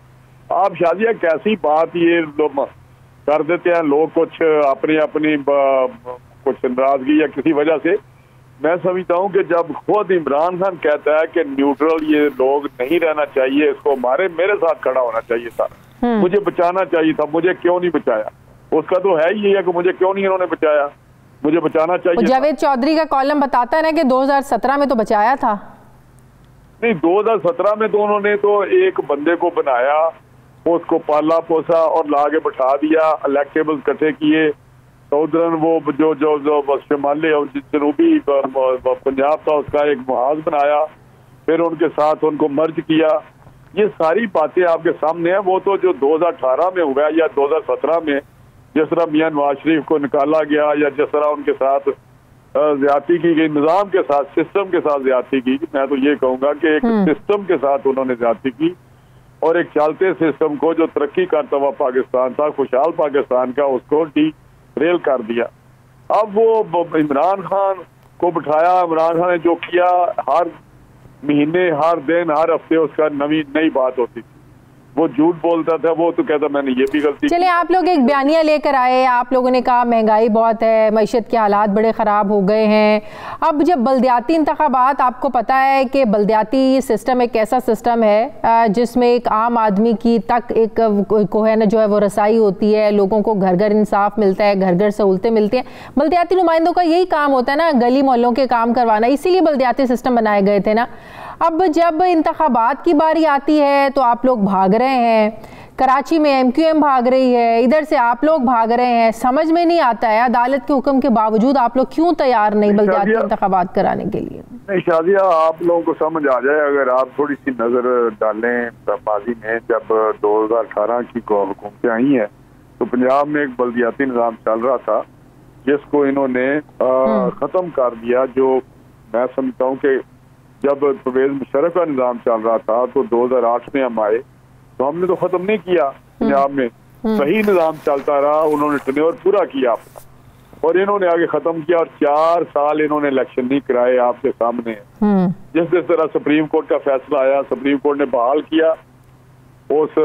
आप शादिया कैसी बात ये लोग कर देते हैं लोग, कुछ अपनी कुछ नाराजगी या किसी वजह से। मैं समझता हूँ कि जब खुद इमरान खान कहता है कि न्यूट्रल ये लोग नहीं रहना चाहिए, इसको मेरे साथ खड़ा होना चाहिए था, मुझे बचाना चाहिए था, मुझे क्यों नहीं बचाया। उसका तो है ही है कि मुझे क्यों नहीं इन्होंने बचाया, मुझे बचाना चाहिए।
जावेद चौधरी का कॉलम बताता है ना कि 2017 में तो बचाया था।
नहीं, 2017 में तो उन्होंने तो एक बंदे को बनाया, उसको पाला पोसा और लाके बैठा दिया, इलेक्टेबल्स इकट्ठे किए। सऊदरन वो जो शिमाली और जनूबी पंजाब था उसका एक मुहाज बनाया, फिर उनके साथ उनको मर्ज किया, ये सारी बातें आपके सामने हैं। वो तो जो 2018 में हुआ या 2017 में जिस तरह मियां नवाज शरीफ को निकाला गया या जिस तरह उनके साथ ज्यादती की गई, निजाम के साथ, सिस्टम के साथ ज्यादती की, मैं तो ये कहूंगा कि एक सिस्टम के साथ उन्होंने ज्यादती की और एक चलते सिस्टम को जो तरक्की करता हुआ पाकिस्तान था, खुशहाल पाकिस्तान का, उसको डीरेल कर दिया। अब वो इमरान खान को बिठाया, इमरान खान ने जो किया, हर महीने, हर दिन, हर हफ्ते उसका नई बात होती थी। वो झूठ बोलता था, वो तो कहता मैंने ये भी गलती।
चलिए, आप लोग एक बयानिया लेकर आए, आप लोगों ने कहा महंगाई बहुत है, मईशत के हालात बड़े ख़राब हो गए हैं। अब जब बल्दियाती इंतखाबात, आपको पता है कि बल्दियाती सिस्टम एक ऐसा सिस्टम है जिसमें एक आम आदमी की तक एक को है ना जो है वो रसाई होती है, लोगों को घर घर इंसाफ मिलता है, घर घर सहूलतें मिलती हैं। बल्दियाती नुमाइंदों का यही काम होता है ना, गली मोहल्लों के काम करवाना, इसीलिए बल्दियाती सिस्टम बनाए गए थे ना। अब जब इंतखाबात की बारी आती है तो आप लोग भाग रहे हैं, कराची में MQM भाग रही है, इधर से आप लोग भाग रहे हैं। समझ में नहीं आता है अदालत के हुक्म के बावजूद आप लोग क्यों तैयार नहीं बल्दियाती इंतखाबात कराने के लिए।
नहीं शादिया, आप लोगों को समझ आ जाए अगर आप थोड़ी सी नजर डालें माजी में। जब 2018 की हुकूमतें आई हैं तो पंजाब में एक बल्दियाती निज़ाम चल रहा था जिसको इन्होंने खत्म कर दिया। जो मैं समझता हूँ कि जब परवेज मुशर्रफ का निज़ाम चल रहा था तो 2008 में हम आए तो हमने तो खत्म नहीं किया पंजाब में, सही निज़ाम चलता रहा, उन्होंने टेन्योर पूरा किया और इन्होंने आगे खत्म किया और 4 साल इन्होंने इलेक्शन नहीं कराए। आपके सामने जिस तरह सुप्रीम कोर्ट का फैसला आया, सुप्रीम कोर्ट ने बहाल किया उस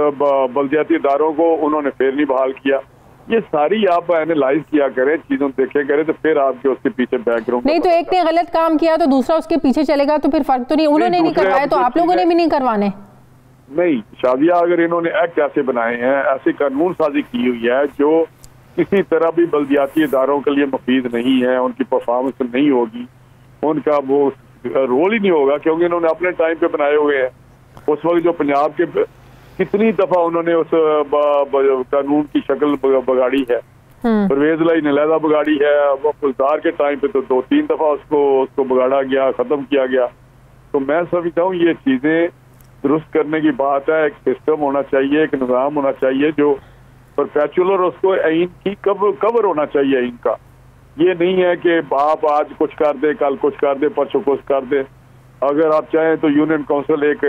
बल्दियाती इदारों को, उन्होंने फिर नहीं बहाल किया। ये सारी आप एनालाइज किया करें, चीजों देखे करें तो फिर आपके उसके पीछे बैकग्राउंड।
नहीं तो एक ने गलत काम किया तो दूसरा उसके पीछे चलेगा तो फिर फर्क तो नहीं। उन्होंने नहीं करवाया तो आप लोगों ने भी नहीं करवाने।
नहीं शादिया, अगर इन्होंने एक्ट ऐसे बनाए हैं, ऐसी कानून साजी की हुई है जो किसी तरह भी बल्दियाती इदारों के लिए मुफीद नहीं है, उनकी परफॉर्मेंस नहीं होगी, उनका वो रोल ही नहीं होगा क्योंकि इन्होंने अपने टाइम पे बनाए हुए हैं। उस वक्त जो पंजाब के कितनी दफा उन्होंने उस कानून की शक्ल बगाड़ी है, परवेज लाई ने लहदा बगाड़ी है, गुलजार के टाइम पे तो 2-3 दफा उसको बगाड़ा गया, खत्म किया गया। तो मैं समझता हूँ ये चीजें दुरुस्त करने की बात है। एक सिस्टम होना चाहिए, एक निज़ाम होना चाहिए जो परपेचुअल और उसको आइन की कवर होना चाहिए आइन का। ये नहीं है कि आप आज कुछ कर दे, कल कुछ कर दे, परसों कुछ कर दे। अगर आप चाहें तो यूनियन काउंसिल एक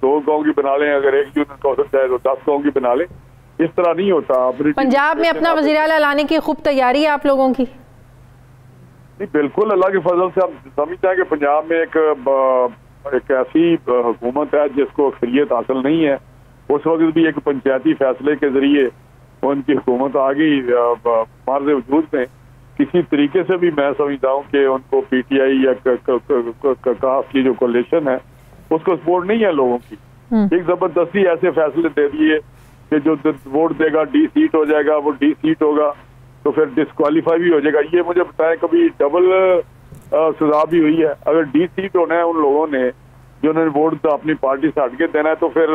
2 गाँव की बना लें, अगर एक यूनियन काउंसिल चाहे तो 10 गाँव की बना लें। इस तरह नहीं होता।
पंजाब में अपना वज़ीर आला लाने की खूब तैयारी है आप लोगों की?
नहीं बिल्कुल, अल्लाह के फजल से हम समझते हैं कि पंजाब में एक ऐसी हुकूमत है जिसको अक्सरियत हासिल नहीं है। उस वक्त भी एक पंचायती फैसले के जरिए उनकी हुकूमत आ गई मार्ज़ वजूद में। किसी तरीके से भी मैं समझता हूँ कि उनको PTI या काफ की जो कोलिशन है उसको सपोर्ट नहीं है लोगों की। एक जबरदस्ती ऐसे फैसले दे दिए कि जो वोट देगा D सीट हो जाएगा, वो D सीट होगा तो फिर डिस्क्वालीफाई भी हो जाएगा। ये मुझे बताएं कभी डबल सजा भी हुई है? अगर D सीट होना है उन लोगों ने जिन्होंने वोट तो अपनी पार्टी से हटके देना है तो फिर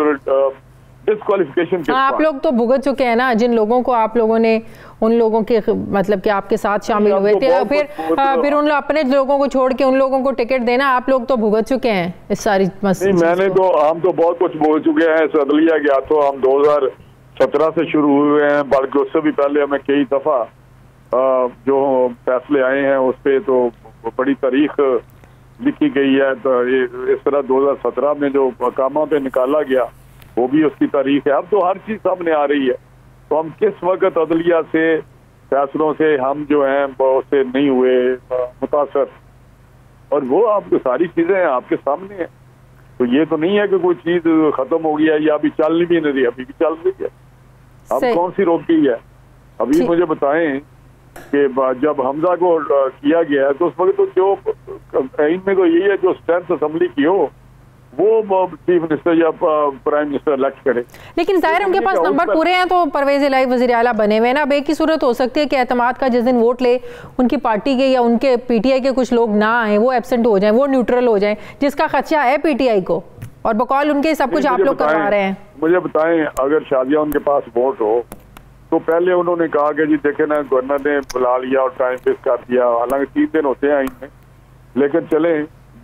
डिस्क्वालिफिकेशन।
आप लोग तो भुगत चुके हैं ना, जिन लोगों को आप लोगों ने, उन लोगों के मतलब कि आपके साथ शामिल हुए थे, फिर उन अपने लोगों को छोड़ के उन लोगों को टिकट देना, आप लोग तो भुगत चुके हैं इस सारी मसले।
हम तो बहुत कुछ बोल चुके हैं। अदलिया गया तो हम 2017 से शुरू हुए हैं, बल्कि उससे भी पहले हमें कई दफा जो फैसले आए हैं उस पर तो बड़ी तारीख लिखी गई है। तो इस तरह 2017 में जो मकामा पे निकाला गया वो भी उसकी तारीख है। अब तो हर चीज सामने आ रही है। तो हम किस वक्त अदलिया से फैसलों से हम जो हैं उससे नहीं हुए मुतासर, और वो आपको सारी चीजें आपके सामने है। तो ये तो नहीं है कि कोई चीज खत्म हो गई है या अभी चल भी नहीं रही, अभी भी चल रही है। अब कौन सी रोक गई है? अभी मुझे बताएं कि जब हमजा को किया गया तो उस वक्त तो जो में तो यही है जो स्ट्रेंथ असेंबली की हो वो चीफ मिनिस्टर या प्राइम मिनिस्टर इलेक्ट करे। लेकिन
जाहिर उनके पास नंबर पूरे हैं तो परवेज इलाही वज़ीर आला बने हुए हैं ना। अब एक ही सूरत हो सकती है कि एतमाद का जिस दिन वोट ले उनकी पार्टी के या उनके PTI के कुछ लोग ना आए, वो एब्सेंट हो जाएं, वो न्यूट्रल हो जाएं, जिसका खदशा है PTI को, और बकौल उनके सब कुछ आप लोग करवा रहे हैं।
मुझे बताएं, अगर शादिया उनके पास वोट हो तो पहले उन्होंने कहा कि जी देखे ना गवर्नर ने बुला लिया और टाइम फिक्स कर दिया, हालांकि 3 दिन होते हैं इनमें, लेकिन चले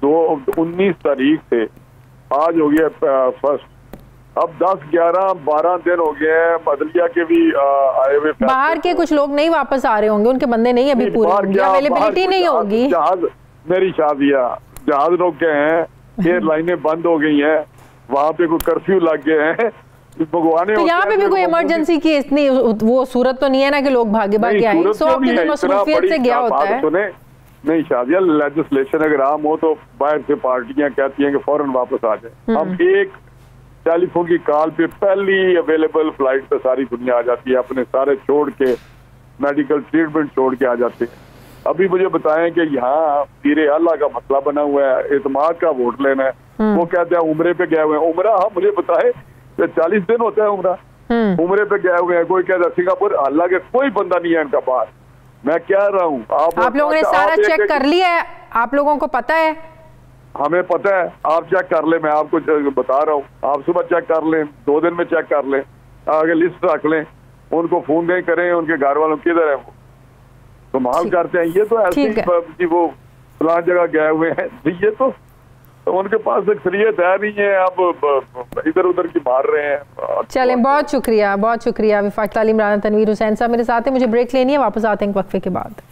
19 तारीख से आज हो गया 1 अब 10, 11, 12 दिन हो गए हैं, अदलिया के भी आए हुए,
बाहर के कुछ लोग नहीं वापस आ रहे होंगे, उनके बंदे नहीं अभी पूरे होंगे, अवेलेबिलिटी नहीं होगी।
जहाज मेरी शादियाँ जहाज रोक गए हैं, एयरलाइनें बंद हो गई हैं, वहाँ पे कोई कर्फ्यू लग गए हैं, भगवान।
तो यहाँ पे भी कोई इमरजेंसी की इतनी वो सूरत तो नहीं है ना कि लोग भागे भागे आए, मसरूफियत से गया होता है।
सुने नहीं शादिया, लेजिस्लेशन अगर आम हो तो बाहर से पार्टियां कहती हैं कि फौरन वापस आ जाए। हम एक टेलीफोन की कॉल पे पहली अवेलेबल फ्लाइट पे सारी दुनिया आ जाती है, अपने सारे छोड़ के, मेडिकल ट्रीटमेंट छोड़ के आ जाते हैं। अभी मुझे बताएं कि यहाँ पीरे अल्लाह का मसला बना हुआ है, एतमाद का वोट लेना है, वो कहते हैं उम्रे पे गए हुए हैं। उम्रा, हाँ मुझे बताए 40 दिन होता है उम्रा, उम्रे पे गए हुए हैं। कोई कहता है सिंगापुर, अल्लाह के कोई बंदा नहीं है इनका बाहर। मैं कह रहा हूँ
आप लोगों ने सारा चेक कर लिया है, आप लोगों को पता है?
हमें पता है, आप चेक कर ले, मैं आपको बता रहा हूँ। आप सुबह चेक कर लें, 2 दिन में चेक कर लें, आगे लिस्ट रख लें, उनको फोन नहीं करें उनके घर वालों किधर है वो, तो माल करते हैं। ये तो ऐसे ही वो फलां जगह गए हुए हैं, ये तो उनके पास अक्सरियत है नहीं है, अब इधर उधर की मार रहे हैं।
चलें, बहुत शुक्रिया विफाक तालीम राना तनवीर हुसैन साहब मेरे साथ हैं। मुझे ब्रेक लेनी है, वापस आते हैं वक्फे के बाद।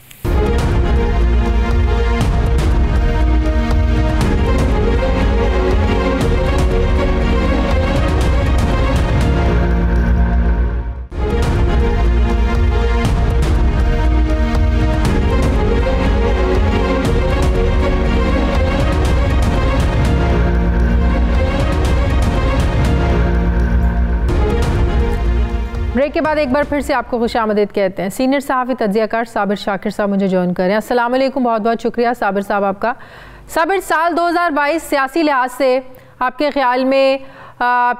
ब्रेक के बाद एक बार फिर से आपको खुशामदीद कहते हैं। सीनियर सहाफ़ी तज्ज़ियाकार साबिर शाकिर साहब मुझे ज्वाइन करें। अस्सलाम वालेकुम, बहुत बहुत शुक्रिया साबिर साहब आपका। साबिर, साल 2022 सियासी लिहाज से आपके ख्याल में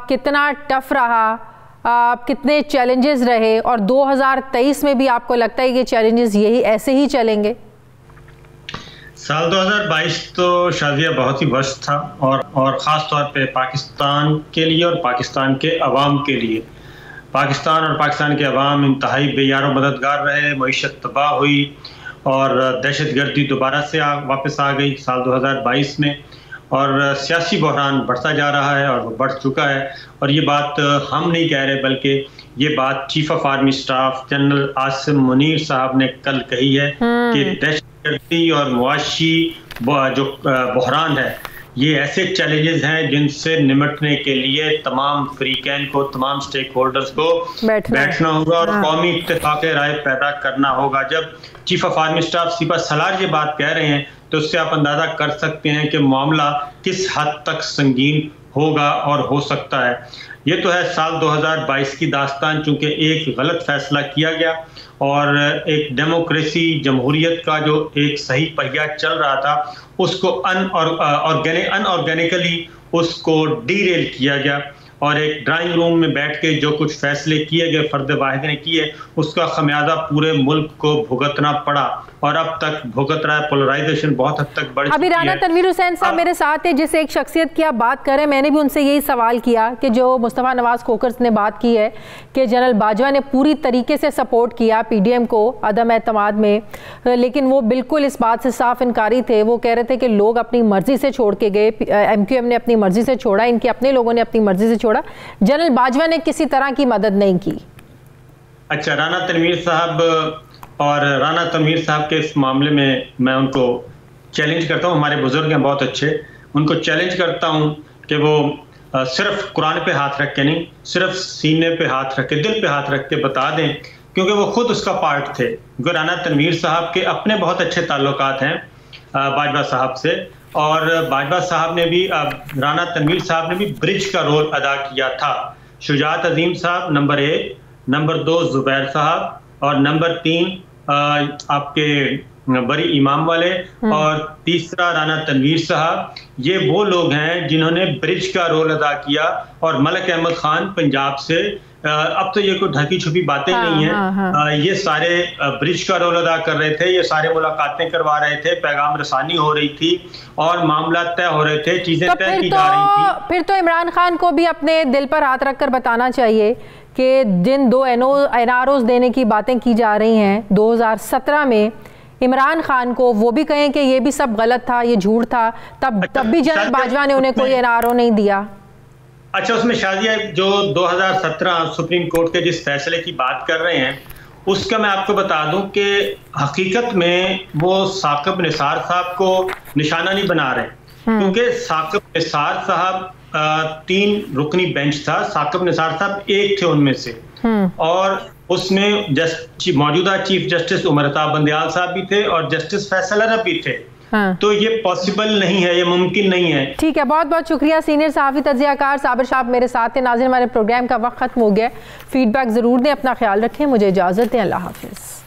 कितना टफ रहा, कितने चैलेंजेस रहे, और 2023 में भी आपको लगता है कि चैलेंजेस यही ऐसे ही चलेंगे?
साल 2022 तो शादिया बहुत ही वर्स्ट था, और ख़ास तौर पे पाकिस्तान के लिए और पाकिस्तान के अवाम के लिए। पाकिस्तान और पाकिस्तान के अवाम इंतहाई बेयार व मददगार रहे, मईशत तबाह हुई और दहशत गर्दी दोबारा से वापस आ गई साल 2022 में, और सियासी बहरान बढ़ता जा रहा है और वो बढ़ चुका है। और ये बात हम नहीं कह रहे, बल्कि ये बात chief of army staff general Asim Munir साहब ने कल कही है कि दहशत गर्दी और मुआशी जो बहरान है, ये ऐसे चैलेंजेस हैं जिनसे निपटने के लिए तमाम फ्रीकैन को, तमाम स्टेक होल्डर्स को बैठना होगा और कौमी इत्तेफाक राय पैदा करना होगा। जब चीफ ऑफ आर्मी स्टाफ सिपा सलार ये बात कह रहे हैं तो उससे आप अंदाजा कर सकते हैं कि मामला किस हद तक संगीन होगा और हो सकता है। ये तो है साल 2022 की दास्तान, चूंकि एक गलत फैसला किया गया और एक डेमोक्रेसी, जमहूरियत का जो एक सही पहिया चल रहा था उसको अनऑर्गेनिकली उसको डीरेल किया गया, और एक ड्राइंग रूम में बैठ के जो कुछ फैसले किए गए फर्द वाहिद ने किए, उसका खमियाजा पूरे मुल्क को भुगतना पड़ा, और अब तक भुगत रहा है। पोलराइजेशन बहुत हद तक बढ़
अभी राना तनवीर हुसैन साहब मेरे साथ है, जिस एक शख्सियत की आप बात कर रहे हैं, मैंने भी उनसे यही सवाल किया कि जो मुस्तफ़ा नवाज कोकर्स ने बात की है कि जनरल बाजवा ने पूरी तरीके से सपोर्ट किया PDM को अदम एतमाद में, लेकिन वो बिल्कुल इस बात से साफ इनकारी थे। वो कह रहे थे कि लोग अपनी मर्जी से छोड़ के गए, MQM ने अपनी मर्जी से छोड़ा, इनके अपने लोगों ने अपनी मर्जी से छोड़ा, जनरल बाजवा ने किसी तरह की मदद नहीं की।
अच्छा, राना तनवीर साहब के इस मामले में मैं उनको चैलेंज करता हूँ, हमारे बुजुर्ग हैं बहुत अच्छे, उनको चैलेंज करता हूँ कि वो सिर्फ कुरान पे हाथ रख के नहीं, सिर्फ सीने पे हाथ रख के, दिल पे हाथ रख के बता दें, क्योंकि वो खुद उसका पार्ट थे। राना तनवीर साहब के अपने बहुत अच्छे ताल्लुकात हैं बाजवा साहब से, और बाजवा साहब ने भी, राना तनवीर साहब ने भी ब्रिज का रोल अदा किया था। शुजात अजीम साहब नंबर 1, नंबर 2 जुबैर साहब, और नंबर 3 आपके बड़ी इमाम वाले, और तीसरा राना तनवीर साहब। ये वो लोग हैं जिन्होंने ब्रिज का रोल अदा किया, और मलिक अहमद खान पंजाब से, अब तो ये कोई ढकी छुपी बातें नहीं है, ये सारे ब्रिज का रोल अदा कर रहे थे, ये सारे मुलाकातें करवा रहे थे, पैगाम रसानी हो रही थी और मामला तय हो रहे थे, चीजें तय की जा रही थी।
फिर तो इमरान खान को भी अपने दिल पर हाथ रखकर बताना चाहिए कि जिन 2 NROs देने की बातें की जा रही हैं 2017 में, इमरान खान को वो भी कहें कि ये भी सब गलत था, ये झूठ था, तब भी जनरल बाजवा ने उन्हें कोई NRO नहीं दिया।
अच्छा, उसमें शाजिया जो 2017 सुप्रीम कोर्ट के जिस फैसले की बात कर रहे हैं उसका मैं आपको बता दूं कि हकीकत में वो साकिब निसार साहब को निशाना नहीं बना रहे, क्योंकि साकिब निसार साहब 3 रुकनी बेंच था, साकिब निसार साहब एक थे उनमें से, और उसमें मौजूदा चीफ जस्टिस उमरता बंदयाल साहब भी थे और जस्टिस फैसल अरब भी थे। तो ये पॉसिबल नहीं है, ये मुमकिन नहीं है।
ठीक है, बहुत बहुत शुक्रिया सीनियर सहाफ़ी तज्ज़ियाकार साबिर साहब मेरे साथ थे। नाज़रीन, हमारे प्रोग्राम का वक्त खत्म हो गया। फीडबैक ज़रूर दें, अपना ख्याल रखें, मुझे इजाज़त दें, अल्लाह हाफ़िज़।